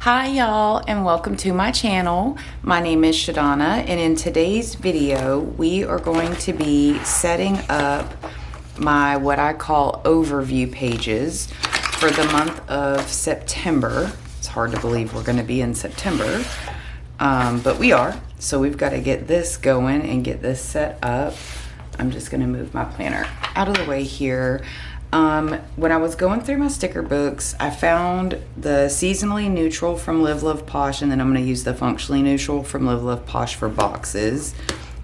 Hi y'all, and welcome to my channel. My name is Chedonna, and in today's video we are going to be setting up my what I call overview pages for the month of September. It's hard to believe we're going to be in September, but we are. So we've got to get this going and get this set up. I'm just going to move my planner out of the way here. When I was going through my sticker books, I found the seasonally neutral from Live Love Posh, and then I'm going to use the functionally neutral from Live Love Posh for boxes,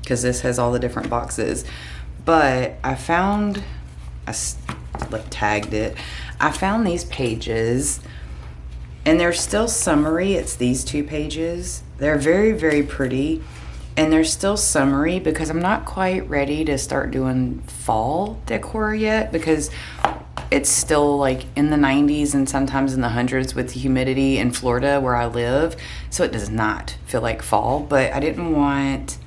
because this has all the different boxes. But I found, tagged it, I found these pages, and they're still summary. It's these two pages. They're very, very pretty. And they're still summery because I'm not quite ready to start doing fall decor yet, because it's still like in the 90s and sometimes in the hundreds with the humidity in Florida where I live. So it does not feel like fall, but I didn't want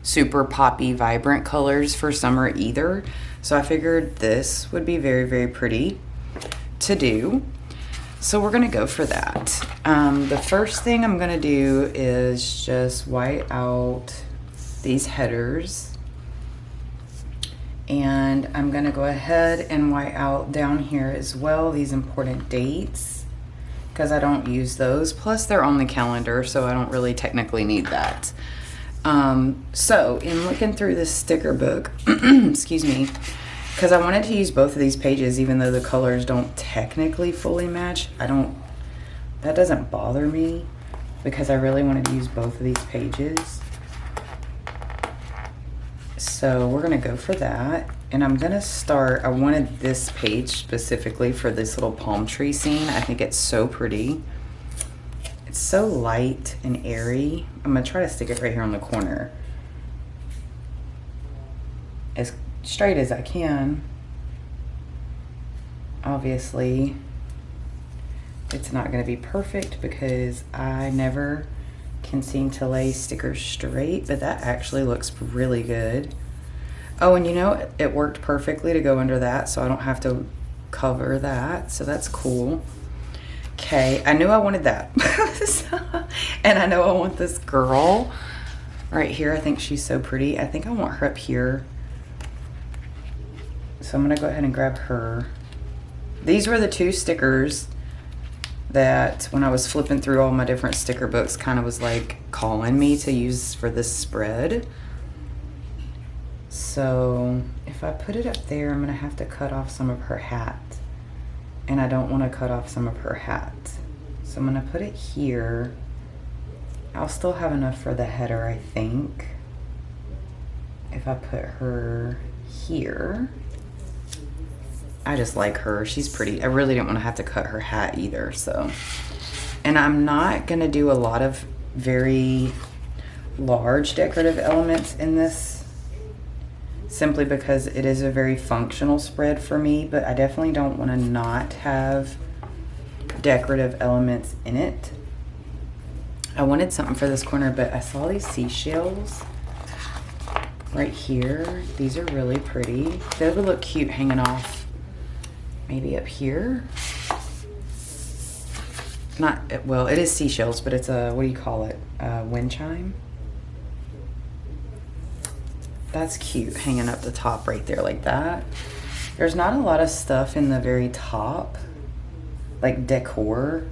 super poppy, vibrant colors for summer either. So I figured this would be very, very pretty to do. So we're gonna go for that. The first thing I'm gonna do is just white out these headers, and I'm gonna go ahead and white out down here as well these important dates, because I don't use those. Plus they're on the calendar, so I don't really technically need that. So in looking through this sticker book, excuse me, because I wanted to use both of these pages, even though the colors don't technically fully match. That doesn't bother me, because I really wanted to use both of these pages. So we're gonna go for that. And I'm gonna start, I wanted this page specifically for this little palm tree scene. I think it's so pretty. It's so light and airy. I'm gonna try to stick it right here on the corner, as straight as I can. Obviously it's not going to be perfect because I never can seem to lay stickers straight, but that actually looks really good. Oh, and you know, it worked perfectly to go under that, so I don't have to cover that, so that's cool. Okay, I knew I wanted that. And I know I want this girl right here. I think she's so pretty. I think I want her up here. So I'm gonna go ahead and grab her. These were the two stickers that when I was flipping through all my different sticker books kind of was like calling me to use for this spread. So if I put it up there, I'm gonna have to cut off some of her hat, and I don't want to cut off some of her hat. So I'm gonna put it here. I'll still have enough for the header, I think, if I put her here. I just like her. She's pretty. I really didn't want to have to cut her hat either. So, and I'm not going to do a lot of very large decorative elements in this, simply because it is a very functional spread for me, but I definitely don't want to not have decorative elements in it. I wanted something for this corner, but I saw these seashells right here. These are really pretty. They would look cute hanging off maybe up here. Not, well, it is seashells, but it's a, what do you call it? Wind chime. That's cute, hanging up the top right there like that. There's not a lot of stuff in the very top, like decor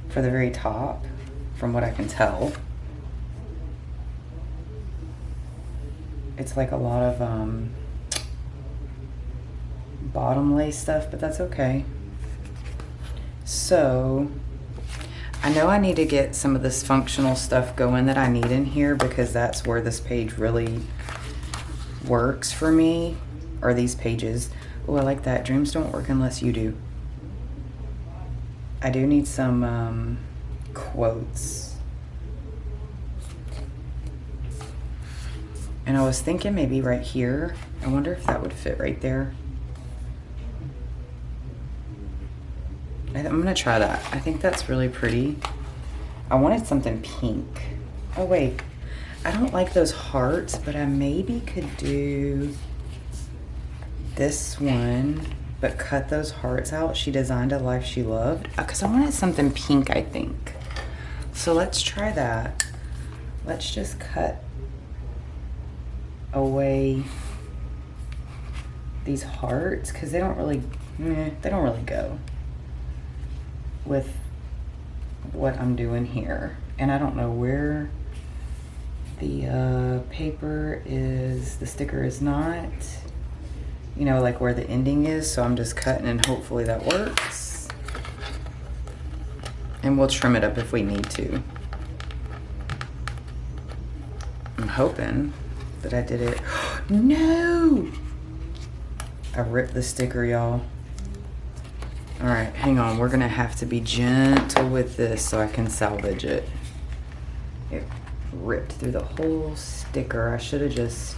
for the very top, from what I can tell. It's like a lot of bottom lace stuff, but that's okay. So I know I need to get some of this functional stuff going that I need in here, because that's where this page really works for me, or these pages. Oh, I like that. Dreams don't work unless you do. I do need some quotes. And I was thinking maybe right here. I wonder if that would fit right there. I'm gonna try that. I think that's really pretty. I wanted something pink. Oh wait, I don't like those hearts, but I maybe could do this one but cut those hearts out. She designed a life she loved. Because I wanted something pink, I think. So let's try that. Let's just cut away these hearts because they don't really go with what I'm doing here. And I don't know where the paper is, the sticker is not, you know, like where the ending is. So I'm just cutting and hopefully that works. And we'll trim it up if we need to. I'm hoping that I did it. No! I ripped the sticker, y'all. All right, hang on. We're gonna have to be gentle with this so I can salvage it. It ripped through the whole sticker. I should have just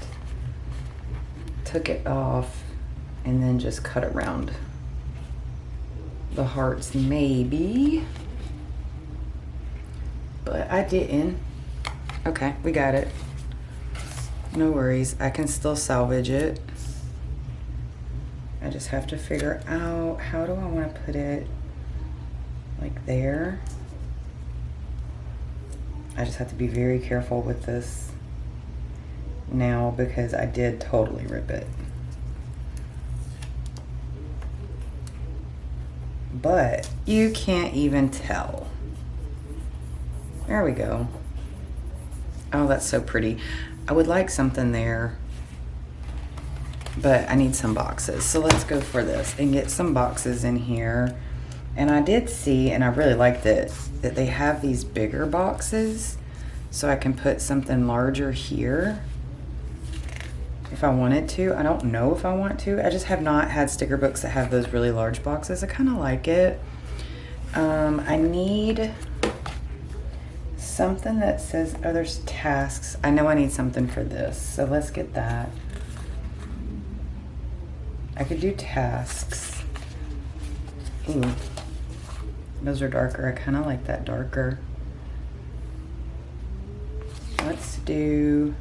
took it off and then just cut around the hearts maybe. But I didn't. Okay, we got it. No worries, I can still salvage it. I just have to figure out how do I want to put it, like there. I just have to be very careful with this now because I did totally rip it. But you can't even tell. There we go. Oh, that's so pretty. I would like something there, but I need some boxes. So let's go for this and get some boxes in here. And I did see, and I really liked it, that they have these bigger boxes. So I can put something larger here if I wanted to. I don't know if I want to. I just have not had sticker books that have those really large boxes. I kind of like it. I need something that says, oh, there's tasks. I know I need something for this. So let's get that. I could do tasks. Ooh, those are darker. I kind of like that darker. Let's do,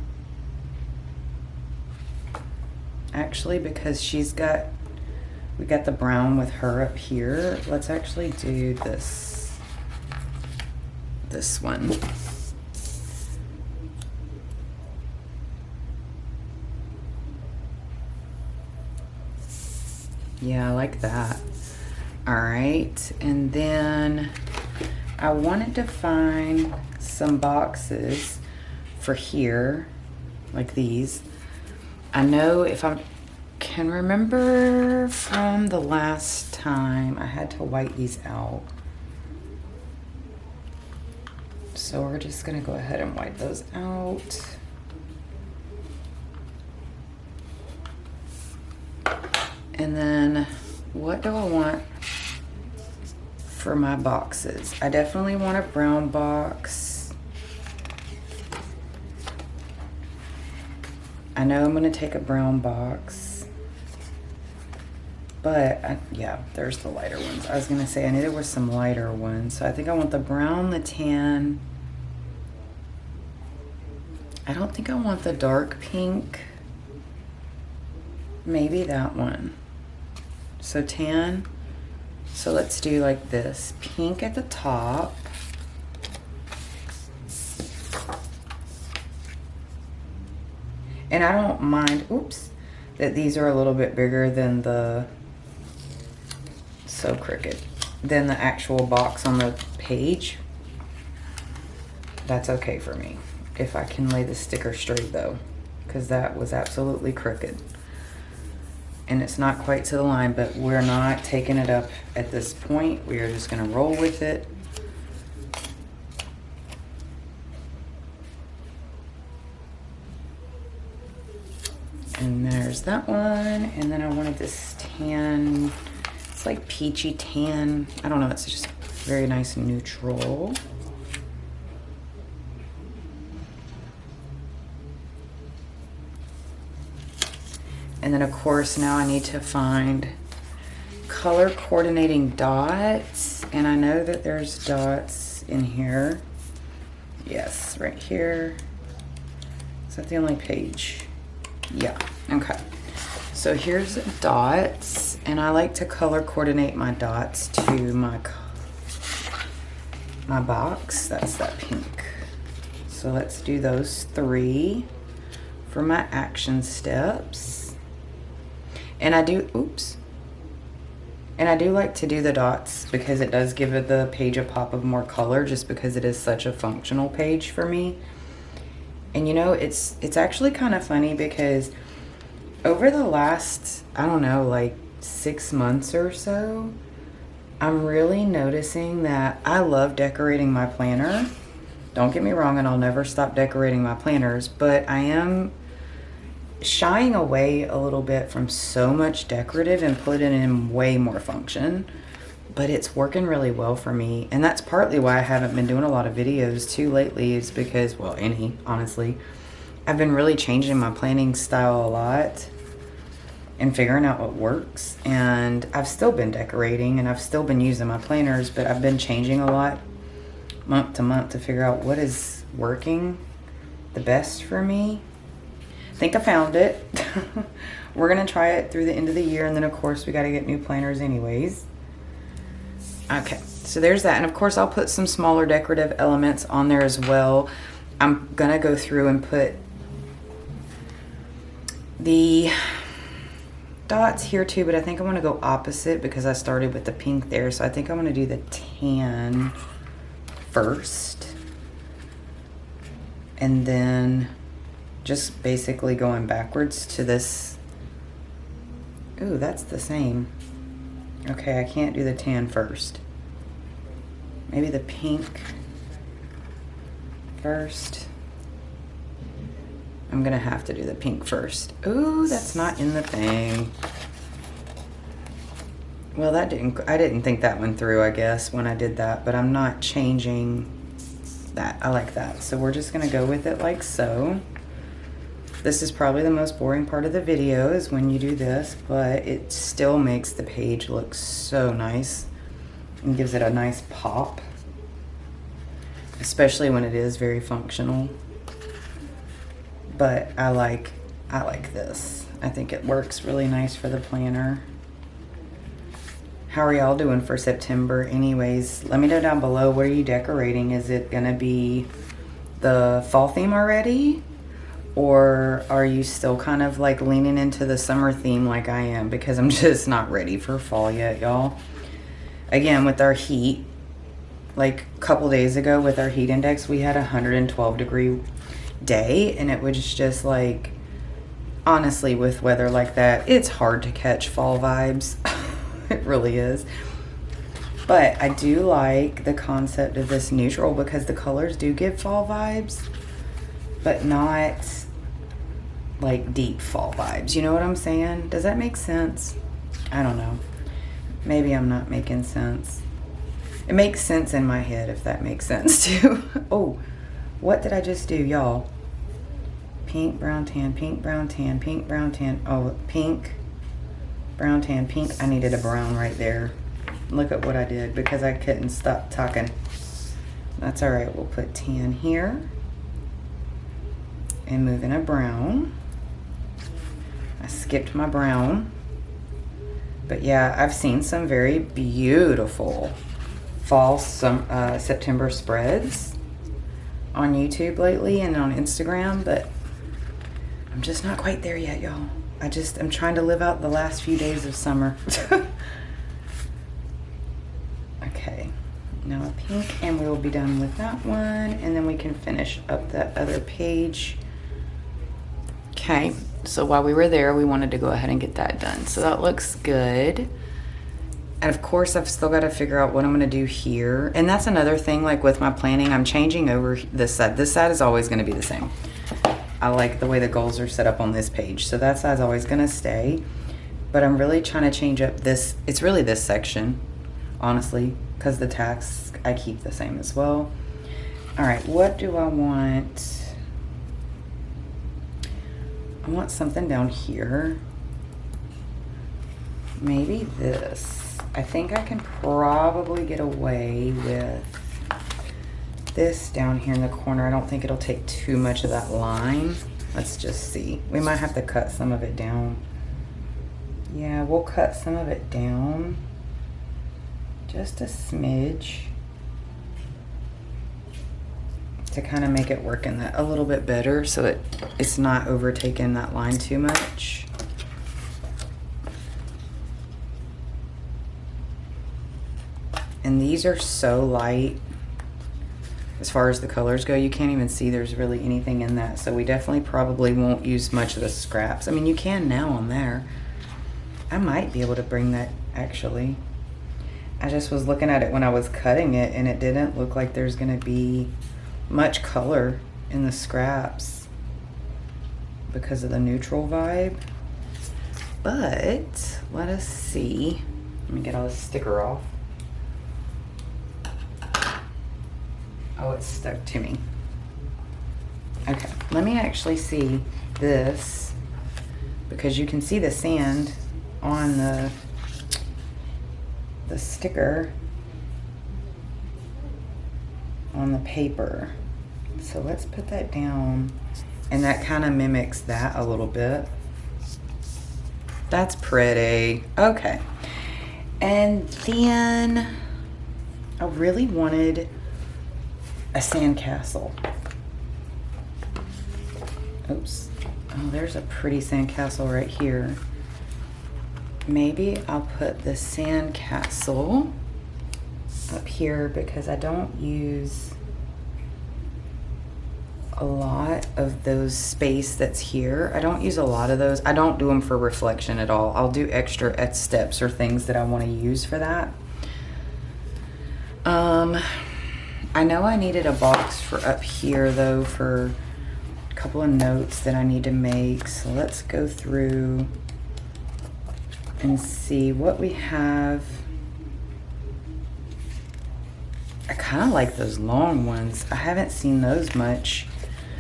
actually, because we got the brown with her up here. Let's actually do this one. Yeah, I like that. All right, and then I wanted to find some boxes for here, like these. I know if I can remember from the last time, I had to white these out. So we're just gonna go ahead and white those out. And then what do I want for my boxes? I definitely want a brown box. I know I'm gonna take a brown box, but yeah, there's the lighter ones. I was gonna say I knew there was some lighter ones. So I think I want the brown, the tan. I don't think I want the dark pink. Maybe that one. So tan. So let's do like this. Pink at the top. And I don't mind, oops, that these are a little bit bigger than the, so crooked, than the actual box on the page. That's okay for me. If I can lay the sticker straight though, because that was absolutely crooked. And it's not quite to the line, but we're not taking it up at this point. We are just gonna roll with it. And there's that one. And then I wanted this tan, it's like peachy tan. I don't know, it's just very nice and neutral. And then of course now I need to find color coordinating dots. And I know that there's dots in here. Yes, right here. Is that the only page? Yeah, okay. So here's dots, and I like to color coordinate my dots to my box. That's that pink. So let's do those 3 for my action steps. And I do, oops. And I do like to do the dots because it does give the page a pop of more color, just because it is such a functional page for me. And you know, it's actually kind of funny because over the last, I don't know, like 6 months or so, I'm really noticing that I love decorating my planner. Don't get me wrong, and I'll never stop decorating my planners, but I am shying away a little bit from so much decorative and putting in way more function. But it's working really well for me, and that's partly why I haven't been doing a lot of videos too lately, is because, well, honestly, I've been really changing my planning style a lot and figuring out what works. And I've still been decorating and I've still been using my planners, but I've been changing a lot month to month to figure out what is working the best for me. I think I found it. We're gonna try it through the end of the year, and then of course we got to get new planners anyways. Okay, so there's that. And of course I'll put some smaller decorative elements on there as well. I'm gonna go through and put the dots here too, but I think I want to go opposite because I started with the pink there. So I think I want to do the tan first, and then just basically going backwards to this. Ooh, that's the same. Okay, I can't do the tan first. Maybe the pink first. I'm gonna have to do the pink first. Ooh, that's not in the thing. Well, I didn't think that one through, I guess, when I did that, but I'm not changing that. I like that. So we're just gonna go with it like so. This is probably the most boring part of the video, is when you do this, but it still makes the page look so nice and gives it a nice pop, especially when it is very functional. But I like this. I think it works really nice for the planner. How are y'all doing for September anyways? Let me know down below, what are you decorating? Is it gonna be the fall theme already? Or are you still kind of like leaning into the summer theme like I am? Because I'm just not ready for fall yet, y'all. Again, with our heat, like a couple days ago with our heat index, we had a 112-degree day, and it was just like, honestly, with weather like that, it's hard to catch fall vibes. It really is. But I do like the concept of this neutral because the colors do give fall vibes, but not like deep fall vibes. You know what I'm saying? Does that make sense? I don't know. Maybe I'm not making sense. It makes sense in my head, if that makes sense too. Oh, what did I just do, y'all? Pink, brown, tan, pink, brown, tan, pink, brown, tan. Oh, pink, brown, tan, pink. I needed a brown right there. Look at what I did because I couldn't stop talking. That's all right. We'll put tan here and move in a brown. I skipped my brown. But yeah, I've seen some very beautiful fall September spreads on YouTube lately and on Instagram, but I'm just not quite there yet, y'all. I'm trying to live out the last few days of summer. Okay, now a pink, and we'll be done with that one, and then we can finish up that other page. Okay, so while we were there, we wanted to go ahead and get that done. So that looks good. And of course, I've still got to figure out what I'm going to do here. And that's another thing, like with my planning, I'm changing over this side. This side is always going to be the same. I like the way the goals are set up on this page. So that side's always going to stay. But I'm really trying to change up this. It's really this section, honestly, because the tasks I keep the same as well. All right, what do I want? I want something down here. Maybe this. I think I can probably get away with this down here in the corner. I don't think it'll take too much of that line. Let's just see. We might have to cut some of it down. Yeah, we'll cut some of it down. Just a smidge. To kind of make it work in that a little bit better so it's not overtaking that line too much. And these are so light as far as the colors go, you can't even see there's really anything in that. So we definitely probably won't use much of the scraps. I mean, you can now on there. I might be able to bring that actually. I just was looking at it when I was cutting it and it didn't look like there's gonna be much color in the scraps because of the neutral vibe. But let us see. Let me get all this sticker off. Oh, it's stuck to me. Okay, let me actually see this because you can see the sand on the sticker on the paper. So let's put that down, and that kind of mimics that a little bit. That's pretty. Okay, and then I really wanted a sandcastle. Oops. Oh, there's a pretty sandcastle right here. Maybe I'll put the sandcastle up here because I don't use a lot of those space that's here. I don't use a lot of those. I don't do them for reflection at all. I'll do extra steps or things that I want to use for that. I know I needed a box for up here though for a couple of notes that I need to make. So let's go through and see what we have. I kind of like those long ones. I haven't seen those much.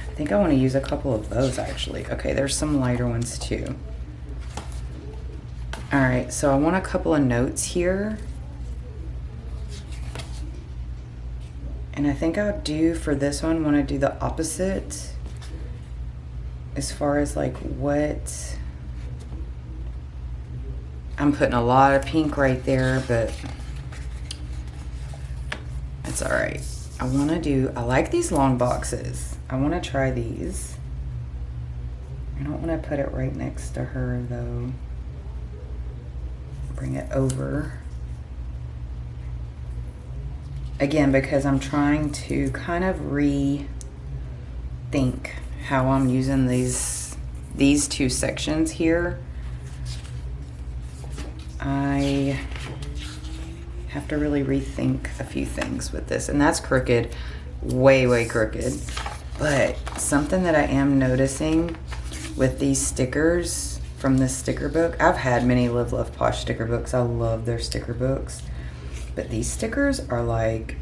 I think I want to use a couple of those actually. Okay, there's some lighter ones too. All right, so I want a couple of notes here. And I think I'll do for this one, want to do the opposite as far as like what, I'm putting a lot of pink right there, but it's all right. I like these long boxes. I want to try these. I don't want to put it right next to her though. Bring it over. Again, because I'm trying to kind of rethink how I'm using these two sections here. I have to really rethink a few things with this, and that's crooked, way crooked. But something that I am noticing with these stickers from this sticker book, I've had many Live Love Posh sticker books. I love their sticker books. But these stickers are like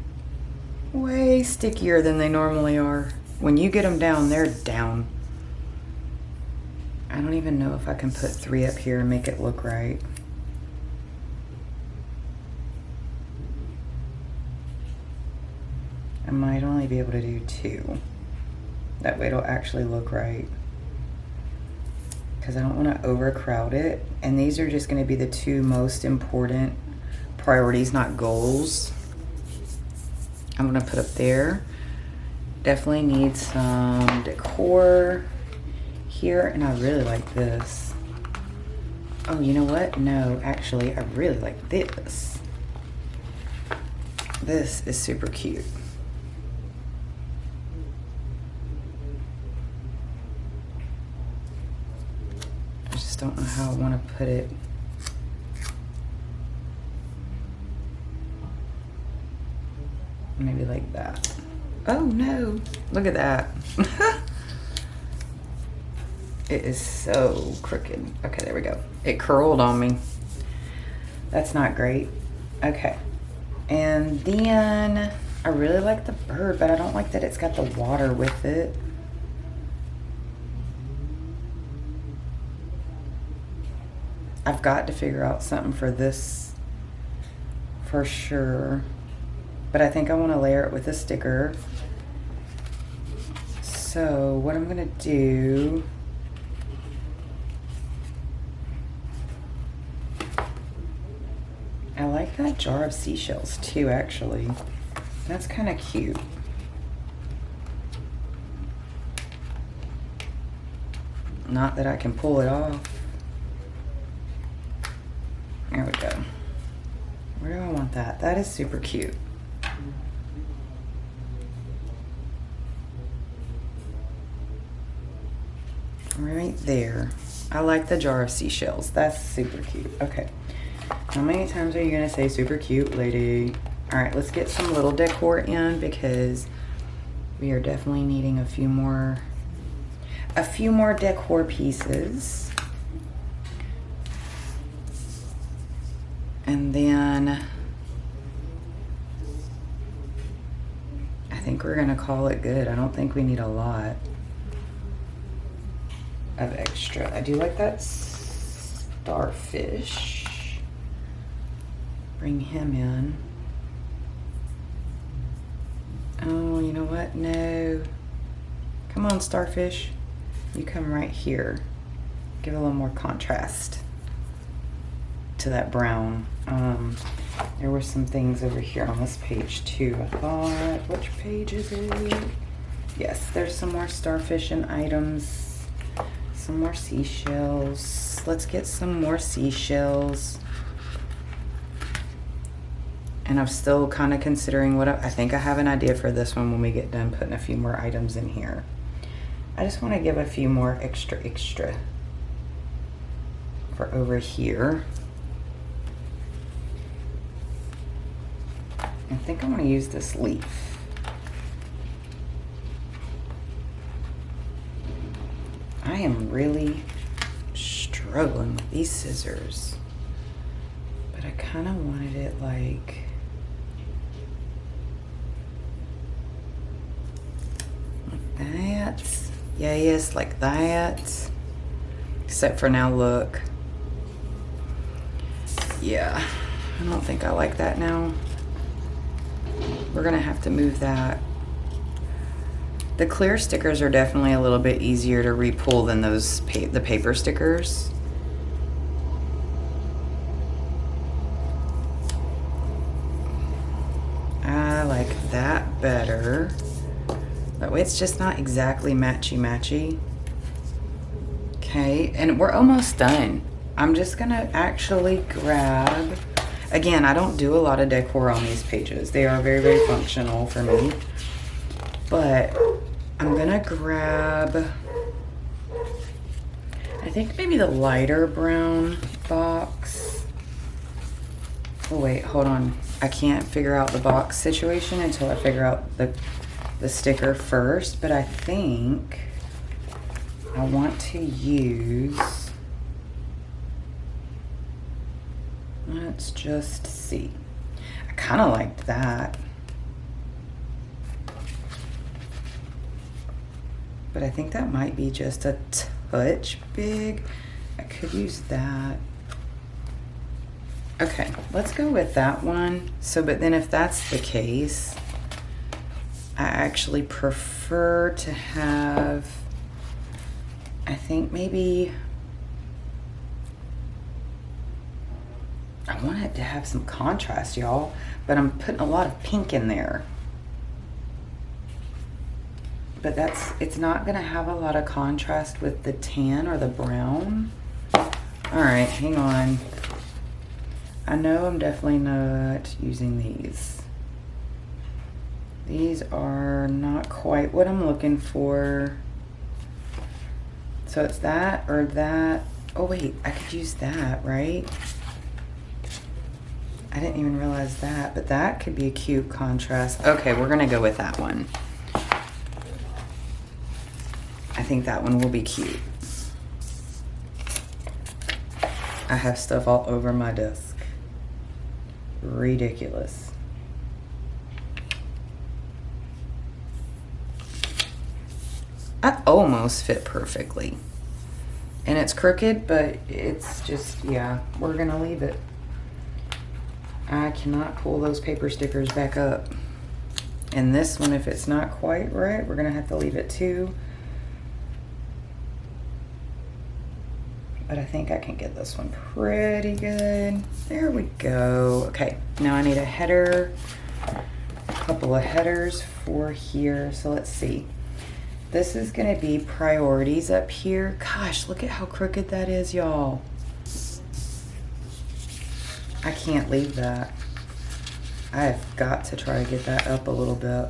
way stickier than they normally are. When you get them down, they're down. I don't even know if I can put 3 up here and make it look right. I might only be able to do 2. That way it'll actually look right. Because I don't want to overcrowd it. And these are just going to be the 2 most important priorities, not goals. I'm gonna put up there. Definitely need some decor here, and I really like this. Oh, you know what? No, actually, I really like this. This is super cute. I just don't know how I want to put it. Maybe like that. Oh no, look at that. It is so crooked. Okay, there we go. It curled on me. That's not great. Okay, and then I really like the bird, but I don't like that it's got the water with it. I've got to figure out something for this for sure. But I think I want to layer it with a sticker. So what I'm going to do I like that jar of seashells too, actually. That's kind of cute. Not that I can pull it off. There we go. Where do I want that? That is super cute. Right there. I like the jar of seashells. That's super cute. Okay. How many times are you gonna say super cute, lady? All right, let's get some little decor in because we are definitely needing a few more decor pieces. And then I think we're gonna call it good. I don't think we need a lot of extra. I do like that starfish. Bring him in. Oh, you know what? No. Come on, starfish. You come right here. Give it a little more contrast to that brown. There were some things over here on this page too. I thought, which page is it? Yes, there's some more starfish and items. Some more seashells. Let's get some more seashells. And I'm still kind of considering what I think I have an idea for this one when we get done putting a few more items in here. I just want to give a few more extra for over here. I think I'm going to use this leaf. I am really struggling with these scissors, but I kind of wanted it like that. Yes, like that. Except for now, look. Yeah, I don't think I like that now. We're gonna have to move that. The clear stickers are definitely a little bit easier to re-pull than those the paper stickers. I like that better. That way it's just not exactly matchy-matchy. Okay, and we're almost done. I'm just gonna actually grab, again, I don't do a lot of decor on these pages. They are very, very functional for me. But I'm gonna grab, I think maybe the lighter brown box. Oh wait, hold on. I can't figure out the box situation until I figure out the sticker first, but I think I want to use, let's just see. I kind of liked that, but I think that might be just a touch big. I could use that. Okay, let's go with that one. So, but then if that's the case, I actually prefer to have, I think maybe, I want it to have some contrast, y'all, but I'm putting a lot of pink in there. But it's not gonna have a lot of contrast with the tan or the brown. All right, hang on. I know I'm definitely not using these. These are not quite what I'm looking for. So it's that or that. Oh wait, I could use that, right? I didn't even realize that, but that could be a cute contrast. Okay, we're gonna go with that one. I think that one will be cute. I have stuff all over my desk. Ridiculous. I almost fit perfectly. And it's crooked, but it's just, yeah, we're gonna leave it. I cannot pull those paper stickers back up. And this one, if it's not quite right, we're gonna have to leave it too. but I think I can get this one pretty good. There we go. Okay, now I need a header, a couple of headers for here. So let's see. This is gonna be priorities up here. Gosh, look at how crooked that is, y'all. I can't leave that. I've got to try to get that up a little bit.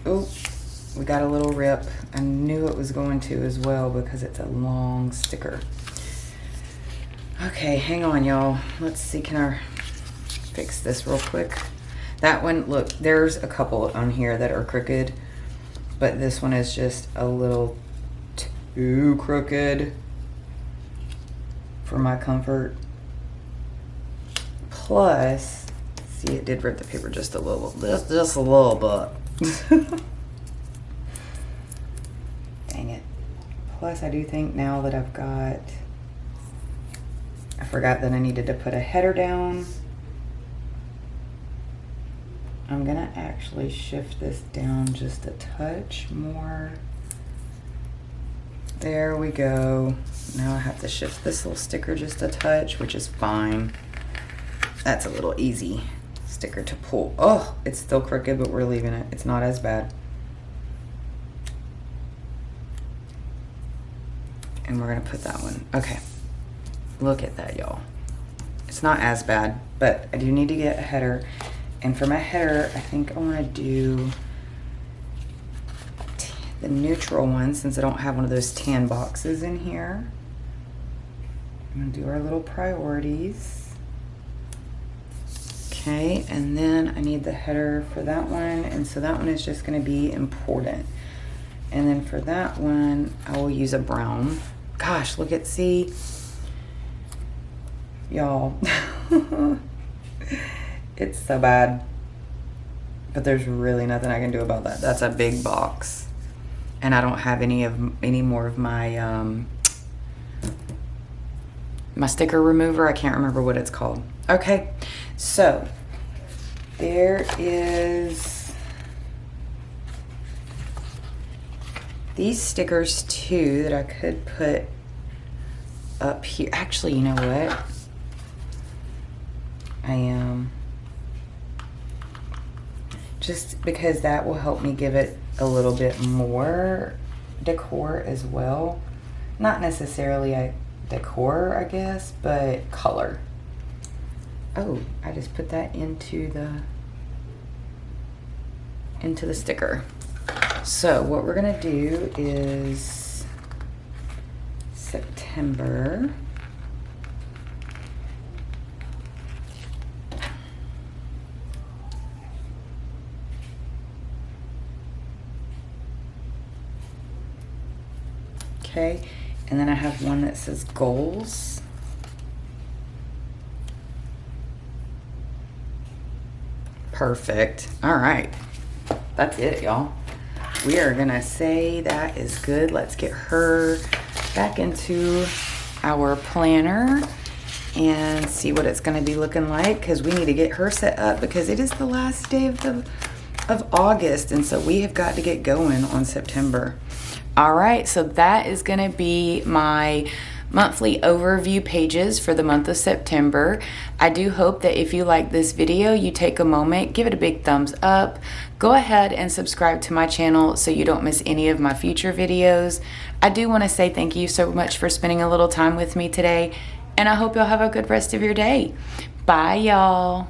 Oh, we got a little rip. I knew it was going to as well because it's a long sticker. Okay, hang on, y'all. Let's see, can I fix this real quick? That one, look, there's a couple on here that are crooked, but this one is just a little too crooked for my comfort. Plus, see, it did rip the paper just a little bit. Dang it. Plus, I do think now that I've got, I forgot that I needed to put a header down. I'm gonna actually shift this down just a touch more. There we go. Now I have to shift this little sticker just a touch, which is fine. That's a little easy sticker to pull. Oh, it's still crooked, but we're leaving it. It's not as bad. And we're gonna put that one. Okay. Look at that, y'all. It's not as bad, but I do need to get a header. And for my header, I think I wanna do the neutral one since I don't have one of those tan boxes in here. I'm gonna do our little priorities. Okay, and then I need the header for that one. And so that one is just gonna be important. And then for that one, I will use a brown. Gosh, look at, see, y'all. It's so bad, but there's really nothing I can do about that. That's a big box, and I don't have any more of my my sticker remover. I can't remember what it's called. Okay, so there is these stickers too that I could put up here. Actually, you know what? I am just because that will help me give it a little bit more decor as well. Not necessarily a decor, I guess, but color. Oh, I just put that into the sticker. So what we're gonna do is September. Okay, and then I have one that says goals. Perfect. All right, that's it, y'all. We are gonna say that is good. Let's get her back into our planner and see what it's gonna be looking like, because we need to get her set up because it is the last day of August, and so we have got to get going on September. All right, so that is gonna be my monthly overview pages for the month of September. I do hope that if you like this video, you take a moment, give it a big thumbs up, go ahead and subscribe to my channel so you don't miss any of my future videos. I do wanna say thank you so much for spending a little time with me today, and I hope you'll have a good rest of your day. Bye, y'all.